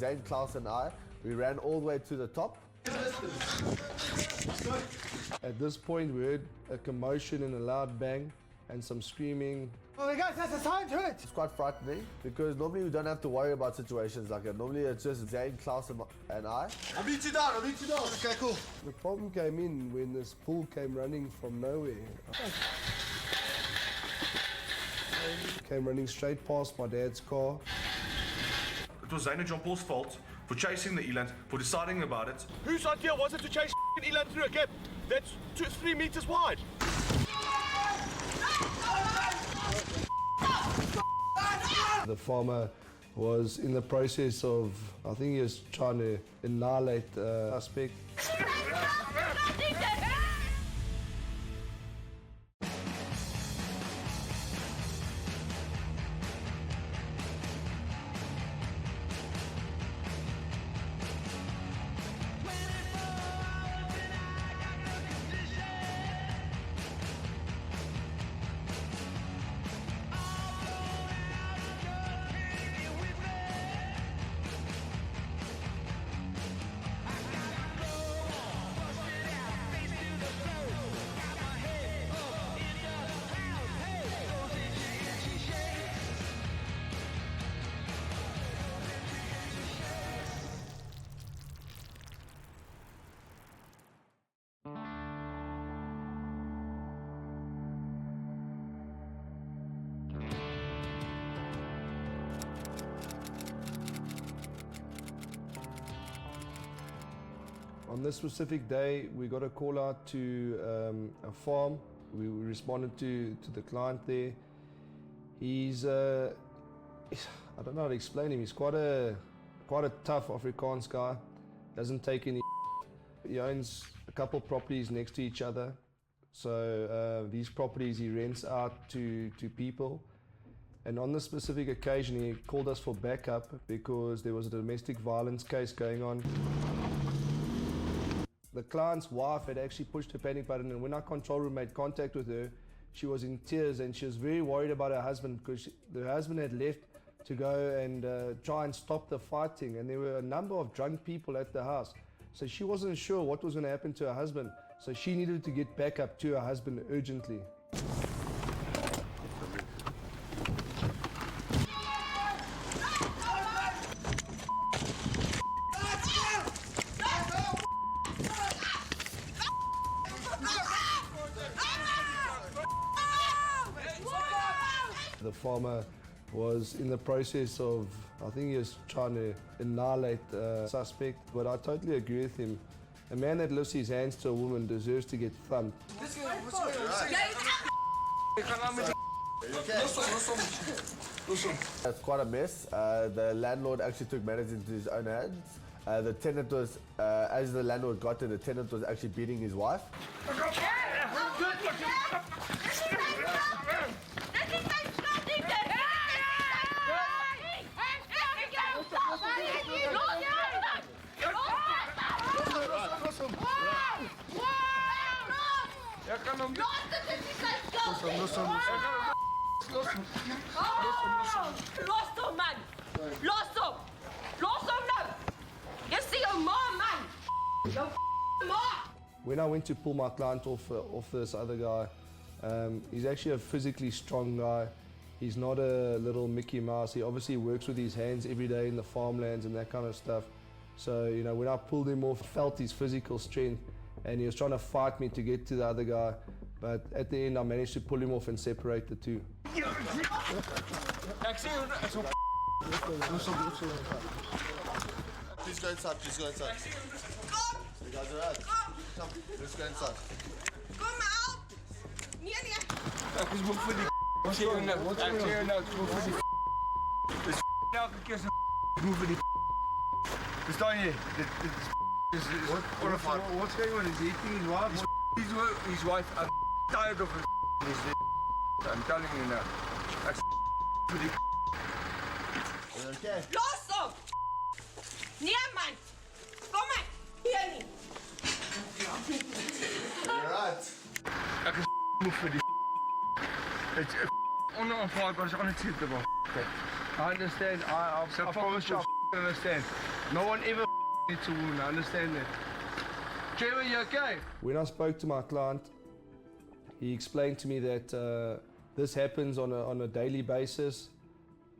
Zaine, Klaus and I, we ran all the way to the top. At this point, we heard a commotion and a loud bang and some screaming. Oh my God, that's a sign to it! It's quite frightening because normally we don't have to worry about situations like that. Normally it's just Zaine, Klaus and I. I'll beat you down, Okay, cool. The problem came in when this bull came running from nowhere. Came running straight past my dad's car. It was Zaine and John Paul's fault for chasing the eland, for deciding about it. Whose idea was it to chase eland through a gap that's 3 meters wide? The farmer was in the process of, I think he was trying to annihilate the suspect. On this specific day, we got a call out to a farm. We responded to the client there. He's, I don't know how to explain him. He's quite a tough Afrikaans guy. Doesn't take any. He owns a couple properties next to each other. So these properties he rents out to people. And on this specific occasion, he called us for backup because there was a domestic violence case going on. The client's wife had actually pushed the panic button, and when our control room made contact with her, she was in tears and she was very worried about her husband because the husband had left to go and try and stop the fighting, and there were a number of drunk people at the house. So she wasn't sure what was going to happen to her husband, so she needed to get backup to her husband urgently. The farmer was in the process of, I think he was trying to annihilate the suspect, but I totally agree with him. A man that lifts his hands to a woman deserves to get thumped. It's quite a mess. The landlord actually took matters into his own hands. The tenant was, as the landlord got there, the tenant was actually beating his wife. When I went to pull my client off this other guy, he's actually a physically strong guy. He's not a little Mickey Mouse. He obviously works with his hands every day in the farmlands and that kind of stuff. So, you know, when I pulled him off, I felt his physical strength, and he was trying to fight me to get to the other guy. But at the end, I managed to pull him off and separate the two. Please go inside, please go inside. The guys are out. Come, let's go inside. Kom out! Nee, nee. Ek is moeg vir die Ek sê jou nou, ek is moeg vir die Dis elke keer so moeg vir die Verstaan jy? Dit is horrifying. What's going on? Is he eating his wife? His wife, I'm tired of his I'm telling you now. Ek vir die Okay. Los op! Nee man! Kom maar! Hier nie! Alright. Ek is moeg vir die It's onaanvaardbaar, is unacceptable. I understand, I promise you understand. No one ever gets a wound, I understand that. Trevor, you okay? When I spoke to my client, he explained to me that this happens on a daily basis.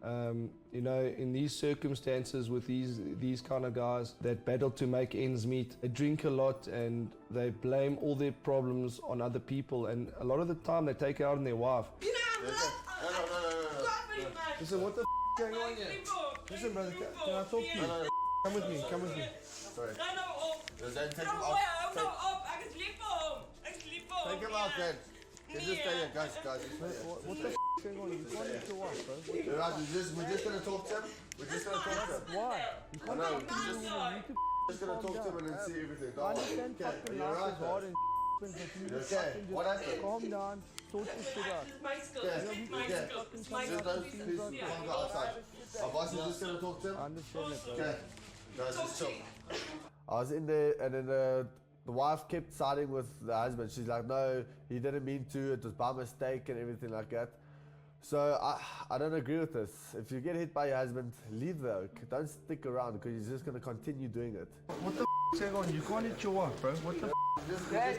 You know, in these circumstances with these kind of guys that battle to make ends meet, they drink a lot and they blame all their problems on other people, and a lot of the time they take it out on their wife. Listen, what the is going on here? Listen, brother, can I talk to you? Come with me, come with me. Sorry. Take him out. Take him out then. You just stay here, guys. What the is going on? You can't hit your wife, bro. We're just gonna talk to him. We're just gonna talk to him. Why? You can't No, talk to we're me. just gonna talk to him and then see everything. I understand Okay, fucking you're life right. is hard and but you need to Okay, fucking what just happened? calm down, sort your shit out. Please don't go outside. Our boss is just gonna talk to him. I understand that, bro. Okay. Guys, just chill. I was in there and then the wife kept siding with the husband. She's like, no, he didn't mean to, it was by mistake and everything like that. So I don't agree with this. If you get hit by your husband, leave the oak. Don't stick around because he's just going to continue doing it. What the is going on? You can't hit your wife, bro. What the That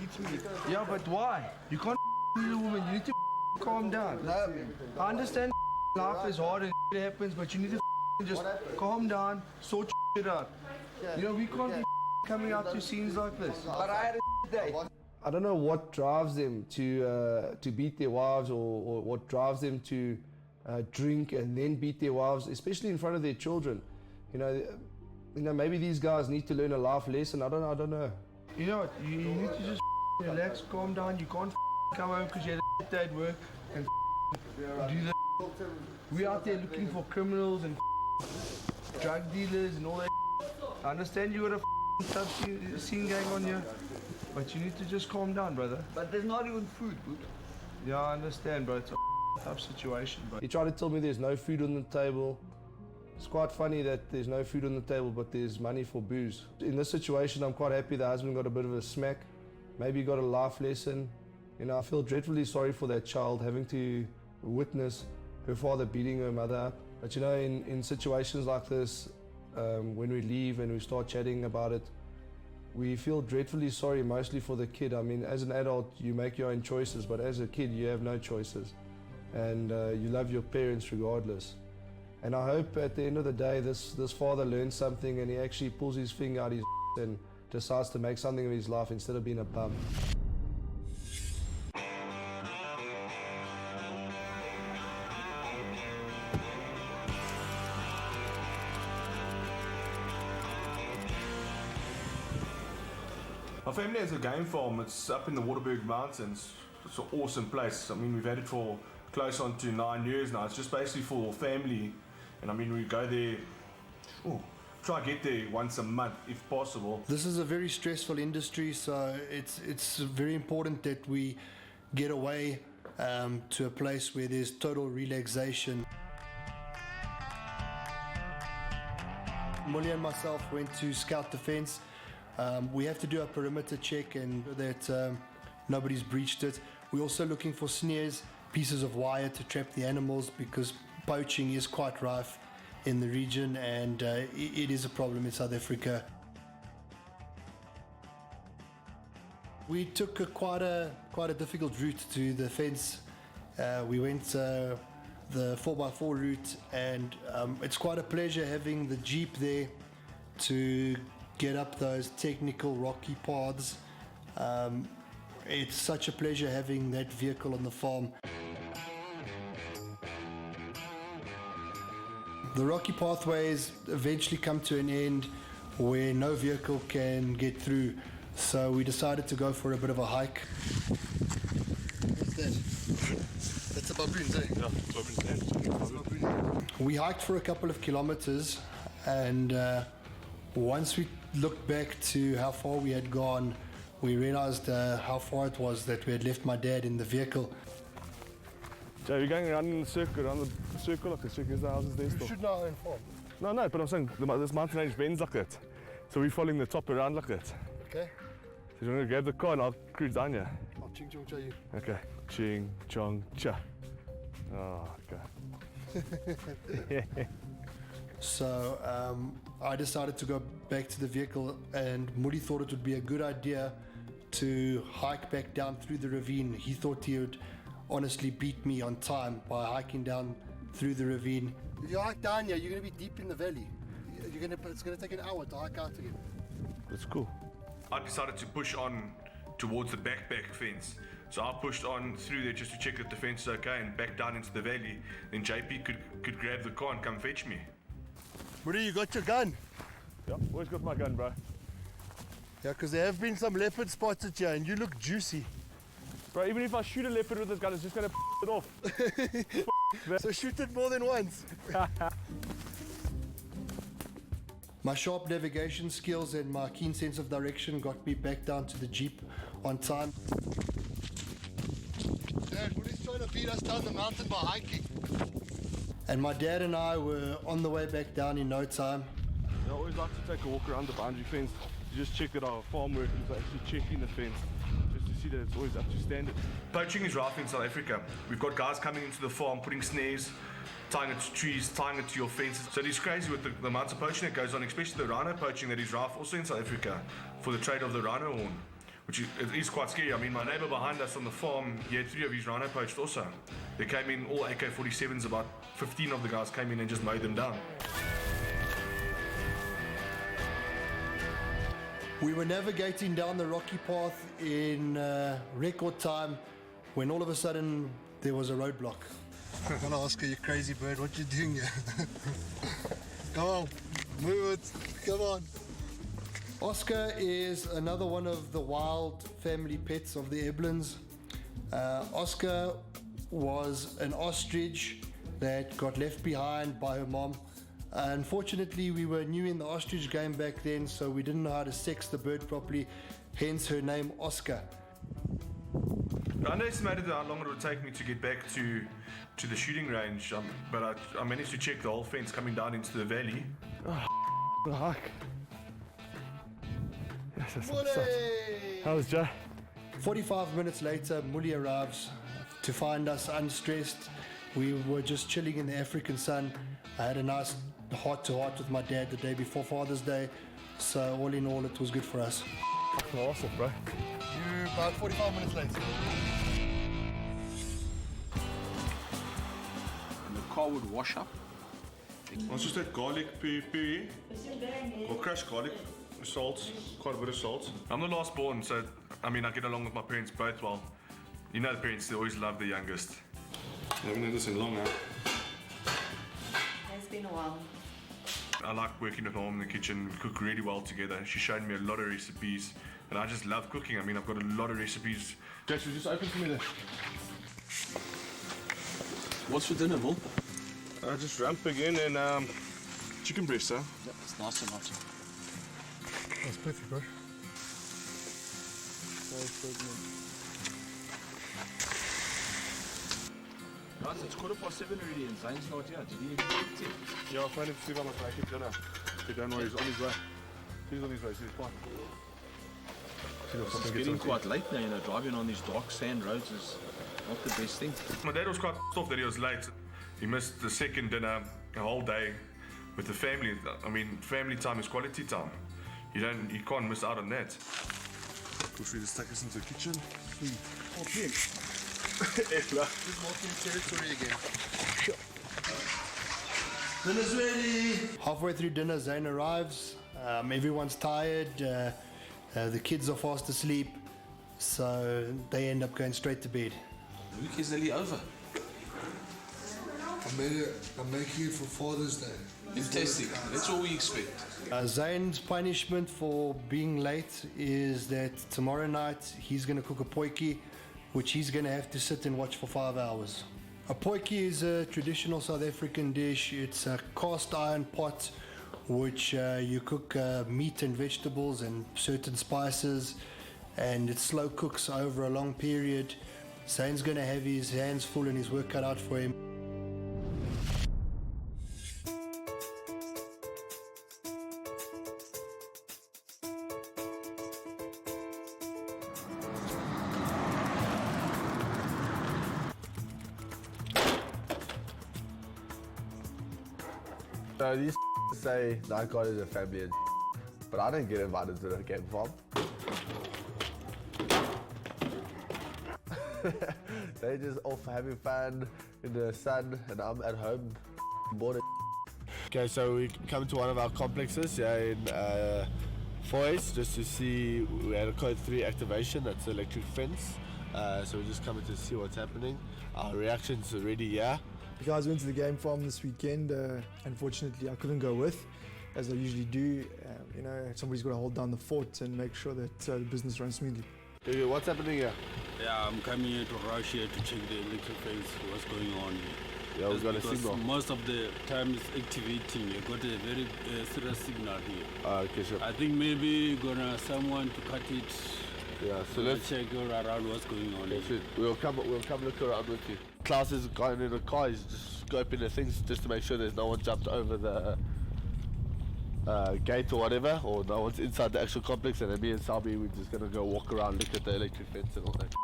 hits me. Yeah, but why? You can't hit a woman, you need to calm down. I understand life is hard and it happens, but you need to just calm down, sort your shit out. You know, we can't be coming out to scenes like this. But I had a day. I don't know what drives them to beat their wives or what drives them to drink and then beat their wives, especially in front of their children. You know, maybe these guys need to learn a life lesson. I don't know. You know what? You need to just relax, calm down. You can't come home because you had a day at work and do the. We're out there looking for criminals and drug dealers and all that. I understand you got a tough scene going on here, but you need to just calm down, brother. But there's not even food, dude. Yeah, I understand, bro. It's a tough situation, bro. He tried to tell me there's no food on the table. It's quite funny that there's no food on the table, but there's money for booze. In this situation, I'm quite happy the husband got a bit of a smack. Maybe he got a life lesson. You know, I feel dreadfully sorry for that child having to witness her father beating her mother up. But you know, in situations like this, when we leave and we start chatting about it, we feel dreadfully sorry mostly for the kid. I mean, as an adult, you make your own choices, but as a kid, you have no choices. And you love your parents regardless. And I hope at the end of the day, this father learns something and he actually pulls his finger out his and decides to make something of his life instead of being a bum. My family has a game farm. It's up in the Waterberg Mountains. It's an awesome place. I mean, we've had it for close on to 9 years now. It's just basically for family. And I mean, we go there, try to get there once a month if possible. This is a very stressful industry, so it's very important that we get away to a place where there's total relaxation. Moolie and myself went to scout the fence. We have to do a perimeter check and that nobody's breached it. We're also looking for snares, pieces of wire to trap the animals because poaching is quite rife in the region and it is a problem in South Africa. We took quite a difficult route to the fence. We went the 4x4 route and it's quite a pleasure having the Jeep there to get up those technical rocky paths. It's such a pleasure having that vehicle on the farm. The rocky pathways eventually come to an end where no vehicle can get through, so we decided to go for a bit of a hike. What's that? That's a baboon, eh? Yeah, baboon. We hiked for a couple of kilometers and once we looked back to how far we had gone, we realized how far it was that we had left my dad in the vehicle. Joe, you're going around in the circle, like the circle is the houses there still. You should know inform. No, but I'm saying this mountain range bends like that. So we're following the top around like that. Okay. So you're going to grab the car and I'll cruise down here. I'll ching chong cha you. Okay. Ching, chong, cha. Oh, okay. So I decided to go back to the vehicle, and Moolie thought it would be a good idea to hike back down through the ravine. He thought he would honestly beat me on time by hiking down through the ravine. If you hike down here, you're going to be deep in the valley. It's going to take an hour to hike out again. That's cool. I decided to push on towards the backpack fence. So I pushed on through there just to check that the fence is okay and back down into the valley. Then JP could grab the car and come fetch me. Moolie, you got your gun? Yeah, always got my gun, bro. Yeah, because there have been some leopard spots at you and you look juicy. Bro, even if I shoot a leopard with this gun, it's just gonna it off. So shoot it more than once. My sharp navigation skills and my keen sense of direction got me back down to the Jeep on time. Dad, Moolie's trying to beat us down the mountain by hiking. And my dad and I were on the way back down in no time. I always like to take a walk around the boundary fence to just check that our farm workers are actually checking the fence, just to see that it's always up to standard. Poaching is rife in South Africa. We've got guys coming into the farm, putting snares, tying it to trees, tying it to your fences. So it is crazy with the amounts of poaching that goes on, especially the rhino poaching that is rife also in South Africa for the trade of the rhino horn, which is quite scary. I mean, my neighbor behind us on the farm, he had 3 of his rhino poached also. They came in, all AK-47s, about 15 of the guys came in and just mowed them down. We were navigating down the rocky path in record time when all of a sudden there was a roadblock. I'm gonna ask you, you crazy bird, what you doing here? Come on, move it, come on. Oscar is another one of the wild family pets of the Eblins. Oscar was an ostrich that got left behind by her mom. Unfortunately, we were new in the ostrich game back then, so we didn't know how to sex the bird properly, hence her name Oscar. I underestimated how long it would take me to get back to the shooting range, but I managed to check the whole fence coming down into the valley. The hike. Yes, that's Moolie! How was Jay? 45 minutes later, Moolie arrives to find us unstressed. We were just chilling in the African sun. I had a nice heart-to-heart with my dad the day before Father's Day, so all in all, it was good for us. Awesome, bro. You're about 45 minutes later. And the car would wash up. Ons just had garlic, puree, or crushed garlic, salt, quite a bit of salt. I'm the last born, so I mean I get along with my parents both well. You know the parents, they always love the youngest. I haven't had this in long now. It's been a while. I like working with my mom in the kitchen. We cook really well together. She showed me a lot of recipes, and I just love cooking. I mean, I've got a lot of recipes. Jason, just open for me there. What's for dinner, Will? Just rump again and chicken breast, huh? Yep, it's nice and hot. That's perfect, bro. Guys, it's 7:15 already and Zaine's not here. Did he even get it? Yeah, I'll find him to see if I'm going to make dinner. Okay, don't worry, he's on his way. He's on his way, so he's fine. It's getting quite late now, you know, driving on these dark sand roads is not the best thing. My dad was quite pissed off that he was late. He missed the second dinner a whole day with the family. I mean, family time is quality time. You can't miss out on that. Feel free to take us into the kitchen. Okay. Just walking territory again. Dinner's ready! Halfway through dinner, Zaine arrives. Everyone's tired. The kids are fast asleep. So they end up going straight to bed. The week is nearly over. I'm making it for Father's Day. Fantastic. That's all we expect. Zaine's punishment for being late is that tomorrow night he's going to cook a potjie, which he's going to have to sit and watch for 5 hours. A potjie is a traditional South African dish. It's a cast iron pot which you cook meat and vegetables and certain spices, and it slow cooks over a long period. Zaine's going to have his hands full and his work cut out for him. These to say Night Guard is a family and but I didn't get invited to the game farm. They just off having fun in the sun and I'm at home bored. Okay, so we come to one of our complexes here in Foy's just to see, we had a code 3 activation, that's the electric fence. So we're just coming to see what's happening. Our reaction's already here. The guys went to the game farm this weekend. Unfortunately, I couldn't go with, as I usually do. You know, somebody's got to hold down the fort and make sure that the business runs smoothly. Hey, what's happening here? Yeah, I'm coming here to rush here to check the electric fence, what's going on here. Yeah, we've got a because signal. most of the time it's activating. You got a very serious signal here. Okay, sure. I think maybe gonna someone to cut it. Yeah, so let's check around what's going on. Okay, we'll come look around with you. Klaus is going in a car, he's just scoping the things just to make sure there's no one jumped over the gate or whatever, or no one's inside the actual complex, and then me and Sabi, we're just gonna go walk around, look at the electric fence and all that.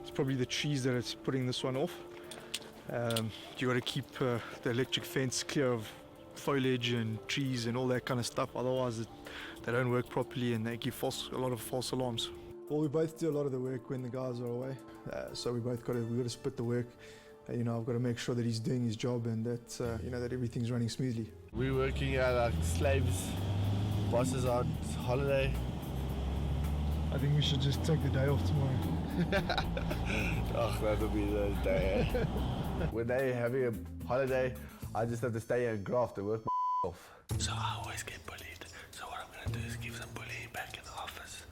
It's probably the trees that it's putting this one off. You got to keep the electric fence clear of foliage and trees and all that kind of stuff, otherwise they don't work properly and they give a lot of false alarms. Well, we both do a lot of the work when the guys are away, so we got to split the work. You know, I've got to make sure that he's doing his job and that you know, that everything's running smoothly. We're working here like slaves. Boss is on holiday. I think we should just take the day off tomorrow. Oh, that'll be the day. Eh? When they having a holiday, I just have to stay here and graft and work my off. So I always get bullied. So what I'm gonna do is give some bullying back in the office.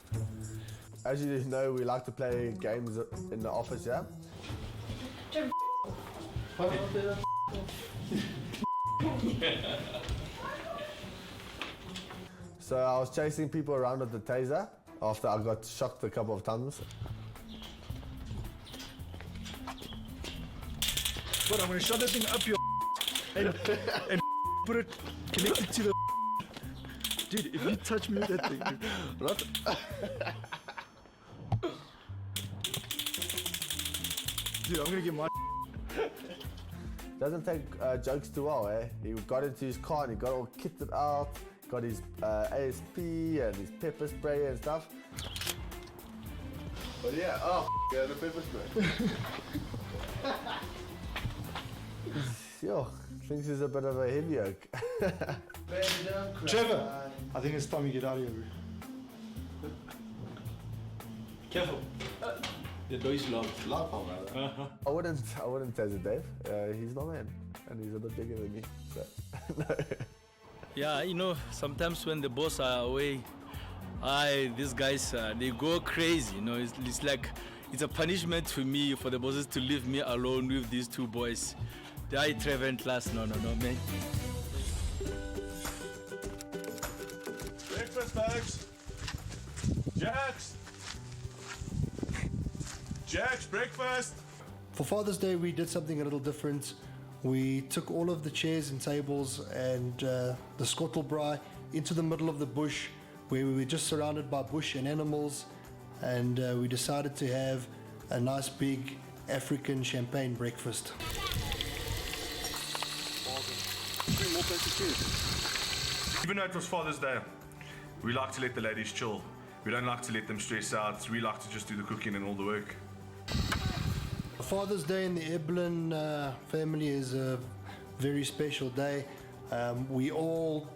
As you know, we like to play games in the office, yeah? So I was chasing people around with the taser after I got shocked a couple of times. But I'm gonna shove that thing up your and put it connected to the dude. If you touch me with that thing, What? Dude, I'm gonna get my. Doesn't take jokes too well, eh? He got into his car and he got all kitted out, got his ASP and his pepper spray and stuff. But yeah, yeah, the pepper spray. Yo, thinks he's a bit of a heavy oak. Trevor, I think it's time you get out of here, bro. Careful. The door's locked. I wouldn't taser Dave. He's my man, and he's a bit bigger than me. So no. Yeah, you know, sometimes when the boss are away, these guys they go crazy. You know, it's like it's a punishment for me for the bosses to leave me alone with these two boys. Trevor and Klaus, no, man. Breakfast, folks. Jack's breakfast. For Father's Day, we did something a little different. We took all of the chairs and tables and the skottelbraai into the middle of the bush, where we were just surrounded by bush and animals, and we decided to have a nice big African champagne breakfast. Even though it was Father's Day, we like to let the ladies chill. We don't like to let them stress out. We like to just do the cooking and all the work. Father's Day in the Eblin family is a very special day. We all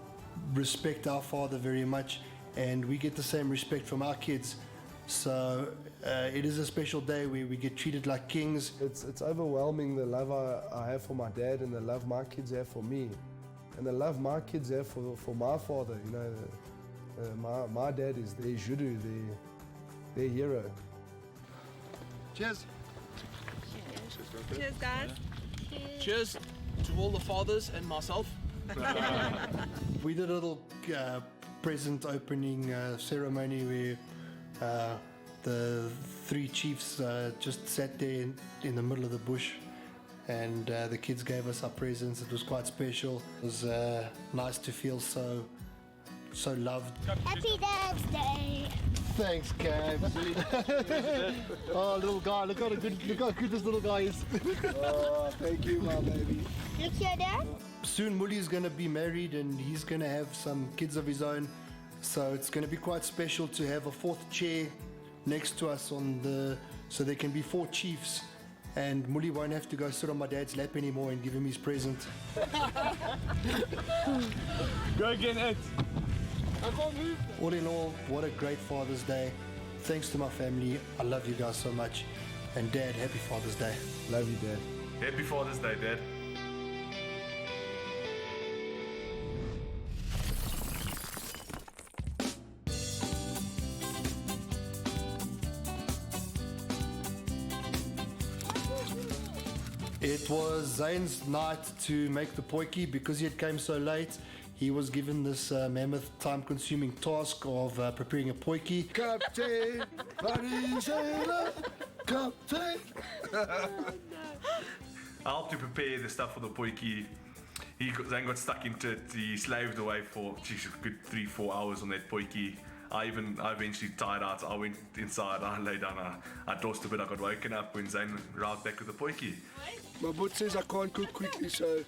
respect our father very much, and we get the same respect from our kids. So it is a special day where we get treated like kings. It's overwhelming, the love I have for my dad and the love my kids have for me. And the love my kids have for my father. You know, my dad is their judo, their hero. Cheers. Cheers, guys. Cheers to all the fathers and myself. We did a little present opening ceremony where the three chiefs just sat there in the middle of the bush, and the kids gave us our presents. It was quite special. It was nice to feel so loved. Happy Dad's Day. Thanks, Cam. Oh, little guy, look how good this little guy is. Oh, thank you, my baby. Look here, Dad. Soon Moolie's going to be married and he's going to have some kids of his own. So it's going to be quite special to have a fourth chair next to us so there can be 4 chiefs. And Moolie won't have to go sit on my dad's lap anymore and give him his present. Go again, Ed. I can't move. All in all, what a great Father's Day. Thanks to my family. I love you guys so much. And Dad, happy Father's Day. Love you, Dad. Happy Father's Day, Dad. It was Zaine's night to make the potjie. Because he had came so late, he was given this mammoth time-consuming task of preparing a potjie. Captain, Marisela, Captain. I helped to prepare the stuff for the potjie. Zaine got stuck into it. He slaved away for a good 3-4 hours on that potjie. I eventually tired out. I went inside, I lay down, I tossed a bit. I got woken up when Zaine arrived back with the potjie. My boot says I can't cook quickly, so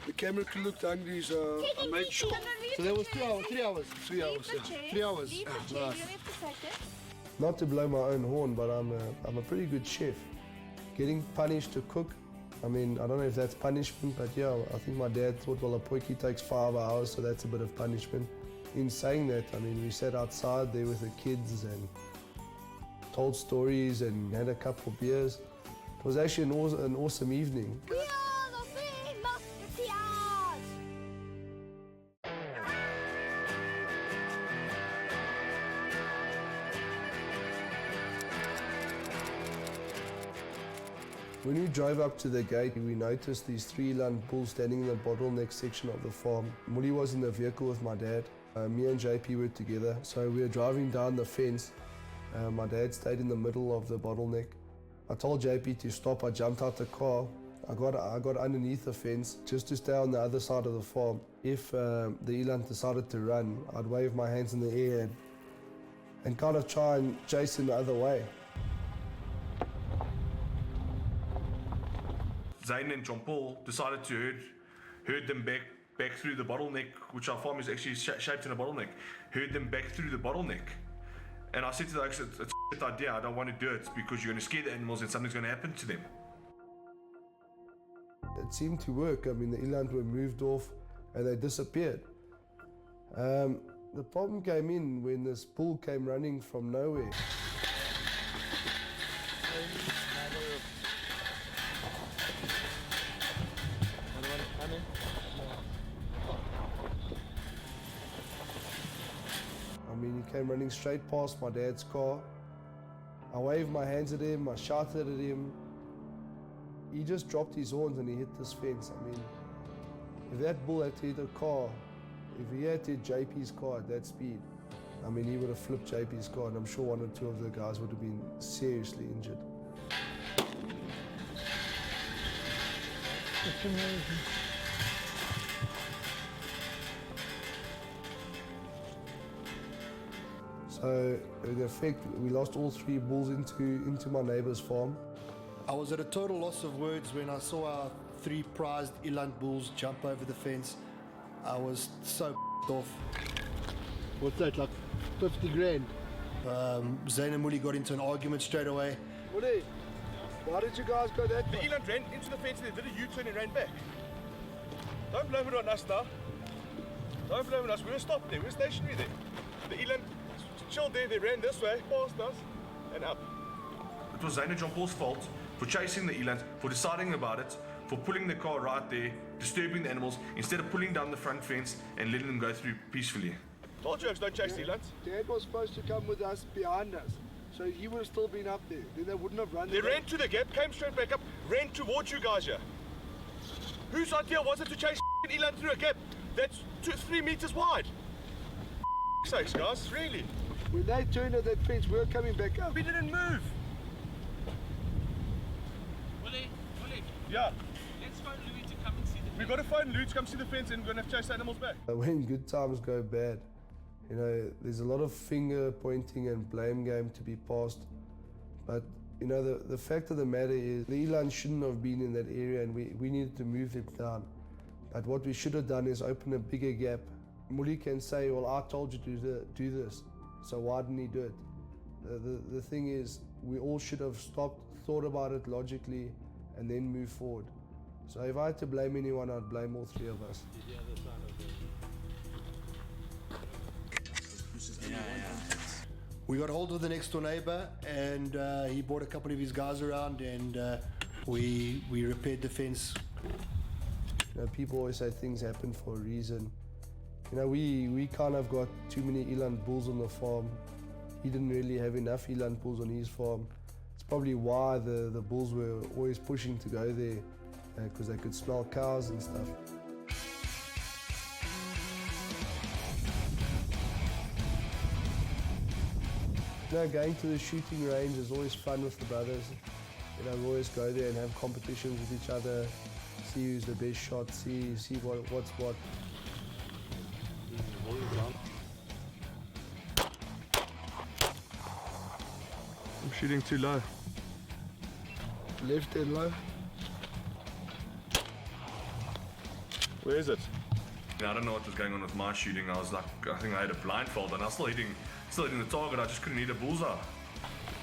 the camera crew looked hungry, so I made sure. So that was 3 hours? 3 hours? 3 hours, yeah. 3 hours. Nice. Not to blow my own horn, but I'm a pretty good chef. Getting punished to cook, I mean, I don't know if that's punishment, but yeah, I think my dad thought, well, a potjie takes 5 hours, so that's a bit of punishment. In saying that, I mean, we sat outside there with the kids and told stories and had a couple of beers. It was actually an awesome evening. We are the Three Musketeers! When we drove up to the gate, we noticed these 3 eland bulls standing in the bottleneck section of the farm. Moolie was in the vehicle with my dad. Me and JP were together, so we were driving down the fence. My dad stayed in the middle of the bottleneck. I told JP to stop. I jumped out the car. I got underneath the fence just to stay on the other side of the farm. If the eland decided to run, I'd wave my hands in the air and kind of try and chase him the other way. Zaine and John Paul decided to herd them back through the bottleneck, which our farm is actually shaped in a bottleneck. Herd them back through the bottleneck. And I said to the oaks, it's a shit idea, I don't want to do it because you're going to scare the animals and something's going to happen to them. It seemed to work. I mean, the eland were moved off and they disappeared. The problem came in when this bull came running from nowhere. I mean, he came running straight past my dad's car. I waved my hands at him, I shouted at him. He just dropped his horns and he hit this fence. I mean, if that bull had to hit a car, if he had to hit JP's car at that speed, I mean, he would have flipped JP's car, and I'm sure 1 or 2 of the guys would have been seriously injured. So, in effect, we lost all 3 bulls into my neighbor's farm. I was at a total loss of words when I saw our 3 prized eland bulls jump over the fence. I was so off. What's that, like 50 grand? Zaine and Moolie got into an argument straight away. Moolie, why did you guys go that way? The eland ran into the fence and they did a U-turn and ran back. Don't blame it on us now. Don't blame it on us. We were stopped there. We were stationary there. The eland chilled there. They ran this way, past us, and up. It was Zaine and John Paul's fault for chasing the eland, for deciding about it, for pulling the car right there, disturbing the animals, instead of pulling down the front fence and letting them go through peacefully. Told you, don't chase the elands. Dad was supposed to come with us behind us, so he would have still been up there. Then they wouldn't have run. They ran to the gap, came straight back up, ran towards you guys here. Whose idea was it to chase eland through a gap that's 2-3 meters wide? Sakes, guys, really? When they turned at that fence, we were coming back up. We didn't move. Moolie, Yeah. let's phone Louis to come and see the We've got to phone Lou to come see the fence and we're going to have to chase animals back. When good times go bad, You know, there's a lot of finger pointing and blame game to be passed. But, you know, the fact of the matter is the eland shouldn't have been in that area and we needed to move him down. But what we should have done is open a bigger gap. Moolie can say, well, I told you to do this, so why didn't he do it? The thing is, we all should have stopped, thought about it logically, and then move forward. So if I had to blame anyone, I'd blame all three of us. We got hold of the next door neighbor, and he brought a couple of his guys around, and we repaired the fence. You know, people always say things happen for a reason. You know, we kind of got too many eland bulls on the farm. He didn't really have enough eland bulls on his farm. It's probably why the bulls were always pushing to go there, because they could smell cows and stuff. You know, going to the shooting range is always fun with the brothers. You know, we always go there and have competitions with each other, see who's the best shot, see what's what. I'm shooting too low. Left and low. Where is it? I don't know what was going on with my shooting. I was like, I think I had a blindfold and I was still hitting the target. I just couldn't hit a bullseye.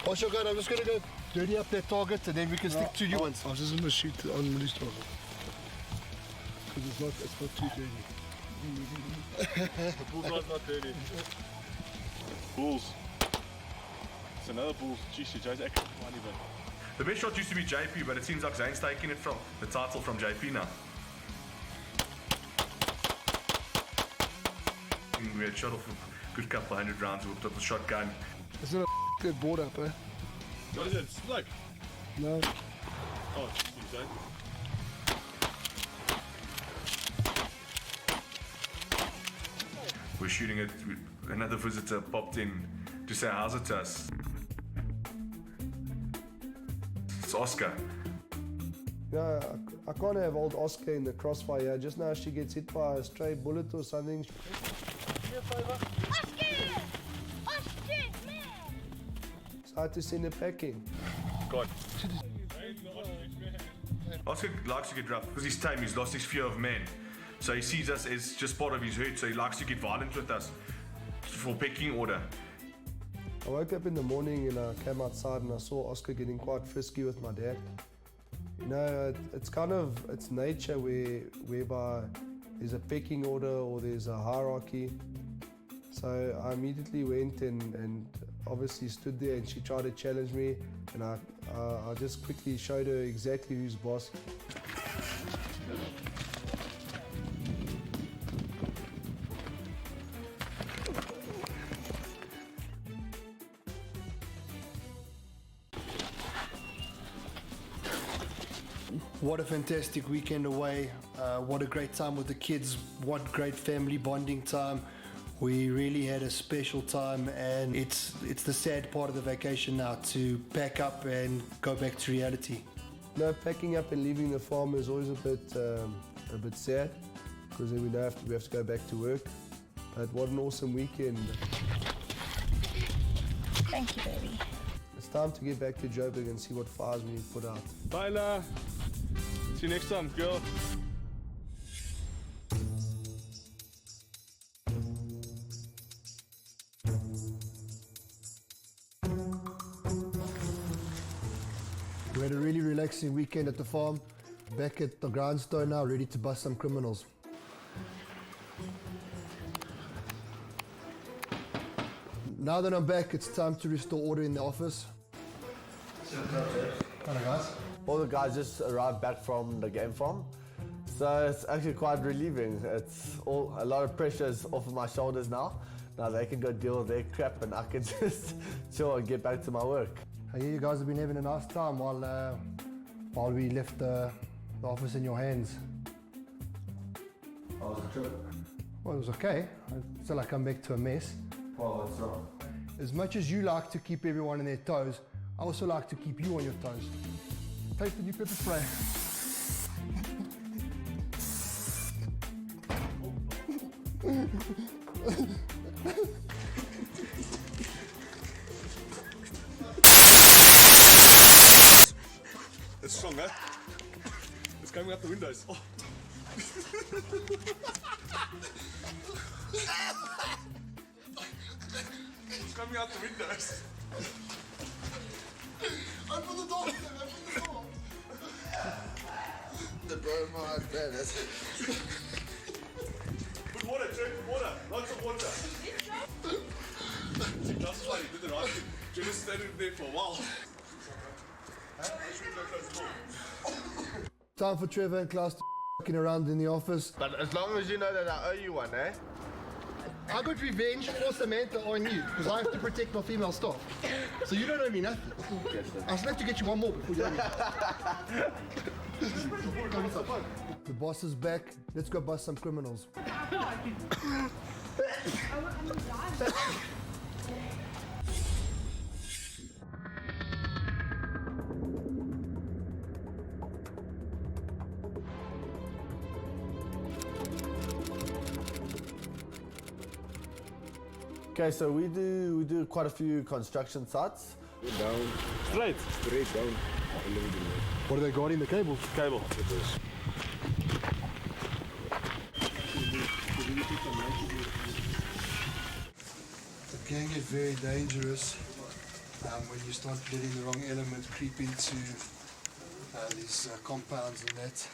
Oh, sure, good. I'm just going to go dirty up that target and then we can stick two new ones. I was just going to shoot on Moolie's target. Because it's not too dirty. Bullseye's not dirty. Bulls. It's another bull. Jeez, Joe's actually fine even. The best shot used to be JP, but it seems like Zaine's taking it from the title from JP now. We had shot off a good couple 100 rounds with the shotgun. It's not a good board up, eh? What is it? Slug? No. Oh, Zane. We're shooting it. Another visitor popped in to say how's it to us. It's Oscar. No, I can't have old Oscar in the crossfire. Just now she gets hit by a stray bullet or something. So I had to send her packing. God. Oscar likes to get rough because he's tame. He's lost his fear of men. So he sees us as just part of his herd. So he likes to get violent with us for pecking order. I woke up in the morning and I came outside and I saw Oscar getting quite frisky with my dad. You know, it's nature whereby there's a pecking order or there's a hierarchy. So I immediately went and obviously stood there and she tried to challenge me and I just quickly showed her exactly who's boss. What a fantastic weekend away. What a great time with the kids. What great family bonding time. We really had a special time, and it's the sad part of the vacation now to pack up and go back to reality. No, packing up and leaving the farm is always a bit sad because then we have to go back to work. But what an awesome weekend. Thank you, baby. It's time to get back to Joburg and see what fires we put out. Bye, La. See you next time, girl. We had a really relaxing weekend at the farm. Back at the grindstone now, ready to bust some criminals. Now that I'm back, it's time to restore order in the office. Hello, guys. All the guys just arrived back from the game farm, so it's actually quite relieving. A lot of pressure is off of my shoulders now. Now they can go deal with their crap and I can just chill and get back to my work. I hear you guys have been having a nice time while we left the office in your hands. How was the trip? Well, it was okay. Until I come back to a mess. Well, what's wrong? As much as you like to keep everyone on their toes, I also like to keep you on your toes. Take the new pepper spray. It's strong, eh? It's coming out the windows. Oh. It's coming out the windows. Open the door! Open the door! The bro, my bad. Put water, Trey, put water. Lots of water. See, Klaus is funny, he did the right thing. Jen is standing there for a while. Time for Trevor and Klaus to f***ing around in the office. But as long as you know that I owe you one, eh? I got revenge for Samantha on you because I have to protect my female staff. So you don't owe me nothing. I still have to get you one more before you owe me. The boss is back. Let's go bust some criminals. Okay, so we do quite a few construction sites. Down. Straight down. What are they guarding the cables? Cable. It can get very dangerous when you start letting the wrong element creep into these compounds and that.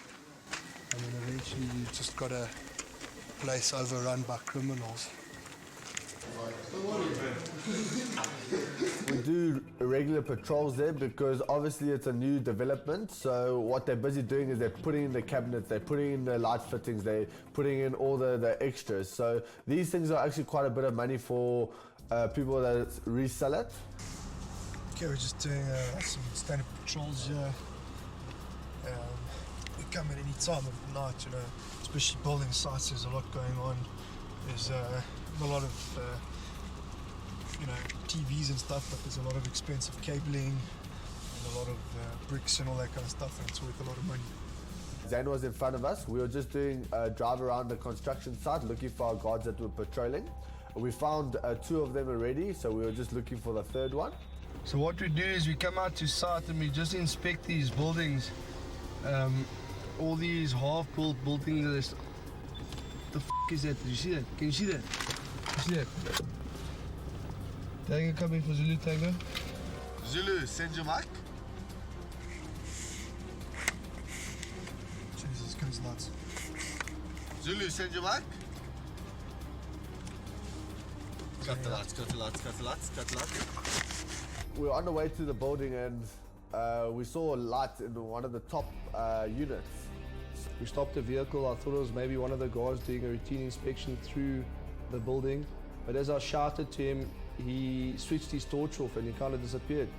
And then eventually you just got a place overrun by criminals. We do regular patrols there because obviously it's a new development. So what they're busy doing is they're putting in the cabinets, they're putting in the light fittings, they're putting in all the extras. So these things are actually quite a bit of money for people that resell it. Okay, we're just doing some standard patrols here. We come at any time of night, you know, especially building sites. There's a lot going on. There's a lot of you know, TVs and stuff, but there's a lot of expensive cabling and a lot of bricks and all that kind of stuff, and it's worth a lot of money. Zaine was in front of us. We were just doing a drive around the construction site looking for our guards that were patrolling. We found 2 of them already, so we were just looking for the 3rd one. So what we do is we come out to site and we just inspect these buildings. All these half-built buildings. The f*** is that? Did you see that? Can you see that? You see that? Tango coming for Zulu Tango. Zulu, send your mic. Jesus, goes nuts. Zulu, send your mic. Cut the lights, cut the lights, cut the lights, cut the lights. We were on the way to the building and we saw a light in one of the top units. We stopped the vehicle. I thought it was maybe one of the guards doing a routine inspection through the building. But as I shouted to him, he switched his torch off and he kind of disappeared.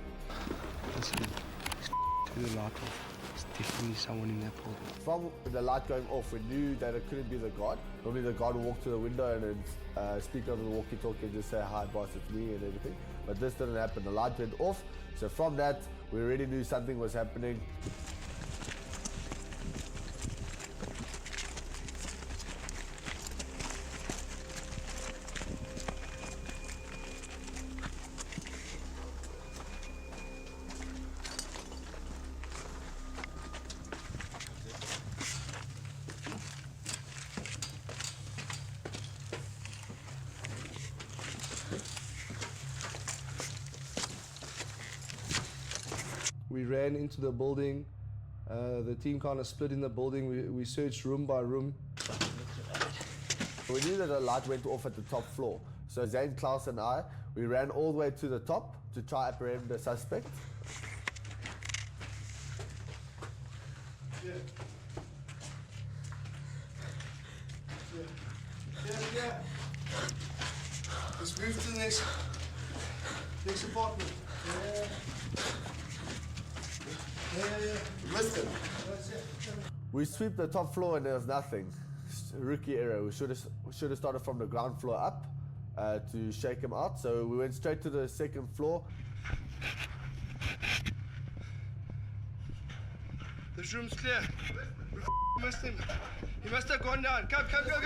Turn the light off. There's definitely someone in that building. From the light going off, we knew that it couldn't be the guard. Normally the guard would walk to the window and then speak over the walkie-talkie and just say, "Hi boss, it's me," and everything. But this didn't happen. The light went off. So from that, we already knew something was happening. We ran into the building. The team kind of split in the building. We searched room by room. We knew that a light went off at the top floor. So Zaine, Klaus and I, we ran all the way to the top to try apprehend the suspect. Yeah. Let's move to the next apartment. Yeah. Missed him. We sweep the top floor and there was nothing. Rookie error. We should have started from the ground floor up to shake him out. So we went straight to the 2nd floor. This room's clear. We missed him. He must have gone down. Come, go.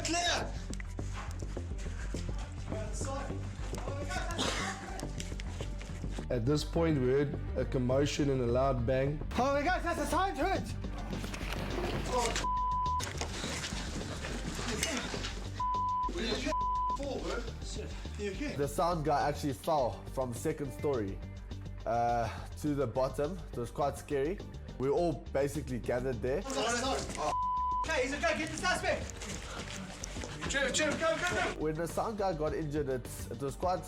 Clear! At this point, we heard a commotion and a loud bang. Oh my God, that's a sign to it! The sound guy actually fell from second story to the bottom. It was quite scary. We all basically gathered there. Okay, he's okay, get the suspect! Trevor, go! When the sound guy got injured, it was quite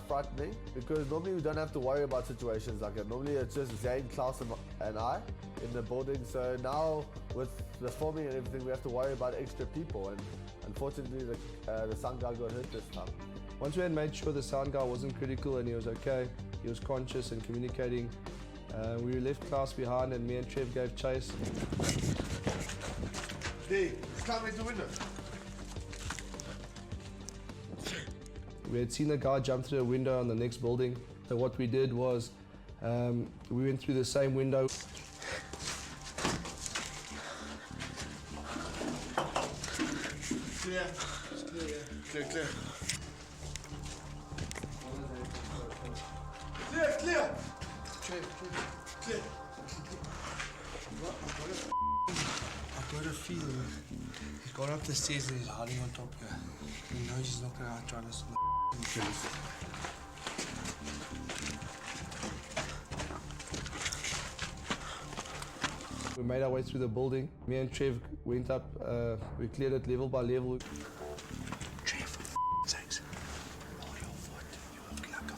frightening because normally we don't have to worry about situations like that. Normally it's just Zaine, Klaus and I in the building. So now with the filming and everything, we have to worry about extra people. And unfortunately, the sound guy got hurt this time. Once we had made sure the sound guy wasn't critical and he was okay, he was conscious and communicating, we left Klaus behind and me and Trev gave chase. Hey, he's climbing the window. We had seen a guy jump through a window on the next building. So what we did was we went through the same window. Clear. Clear. Clear. Clear. I've got a feeling he's gone up the stairs and he's hiding on top here. He knows he's not going to outrun us on the kills. We made our way through the building. Me and Trev went up, we cleared it level by level. Trev, for sakes. Hold your foot. You look like a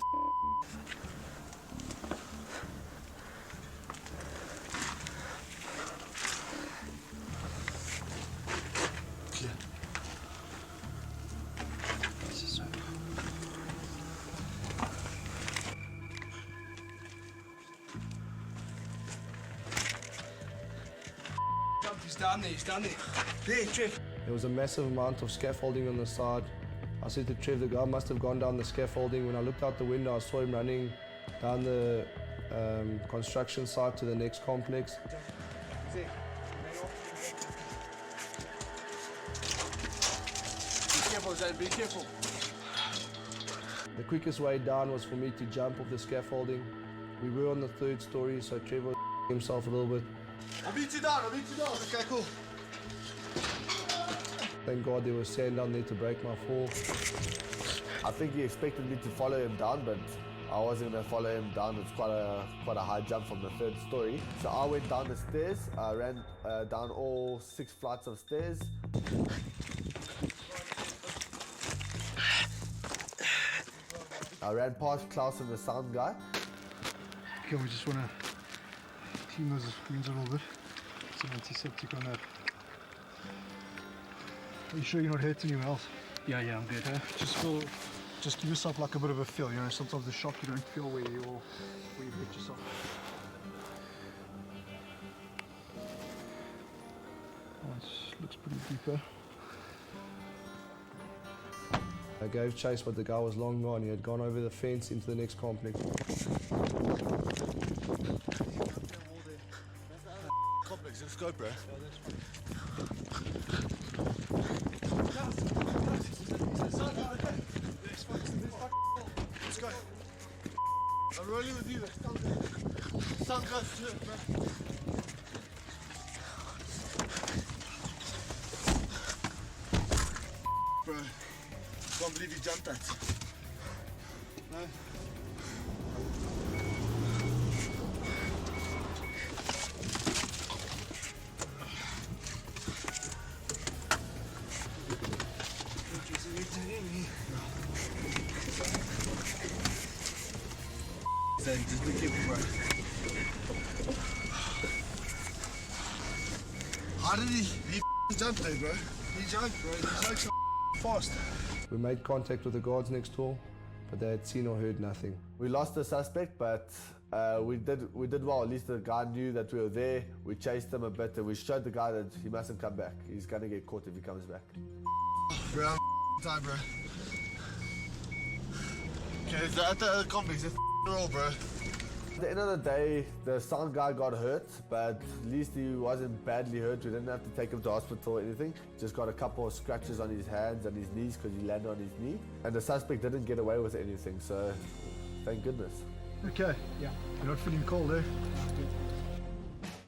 Clear. This is over. He's down there. There, Trev. There was a massive amount of scaffolding on the side. I said to Trev, the guy must have gone down the scaffolding. When I looked out the window, I saw him running down the construction site to the next complex. Be careful, Zaine, be careful. The quickest way down was for me to jump off the scaffolding. We were on the third story, so Trevor himself a little bit. I'll beat you down. Okay, cool. Thank God there was sand down there to break my fall. I think he expected me to follow him down, but I wasn't going to follow him down. It's quite a high jump from the third story. So I went down the stairs. I ran down all 6 flights of stairs. I ran past Klaus and the sound guy. Okay, we just want to clean those wounds a little bit. Some antiseptic on that. Are you sure you're not hurting anywhere else? Yeah, I'm good. Just give yourself like a bit of a feel. You know, sometimes the shock you don't feel where you hit yourself. Oh, it looks pretty deeper. I gave chase, but the guy was long gone. He had gone over the fence into the next complex. Complex, let's go, bro. Let's go. I'm rolling with you. Sound goes to it, bro. Bro, can't believe you jumped that. No. Zaine, just be careful, bro. How did he jump there, bro? He jumped, bro. He jumped so fast. We made contact with the guards next door. but they had seen or heard nothing. We lost the suspect, but we did well. At least the guy knew that we were there. We chased him a bit, and we showed the guy that he mustn't come back. He's gonna get caught if he comes back. Bro, I'm tired, bro. Okay, is that the convicts? It's all, bro. At the end of the day, the sound guy got hurt, but at least he wasn't badly hurt. We didn't have to take him to hospital or anything. Just got a couple of scratches on his hands and his knees because he landed on his knee. And the suspect didn't get away with anything, so thank goodness. Okay. Yeah. You're not feeling cold, eh?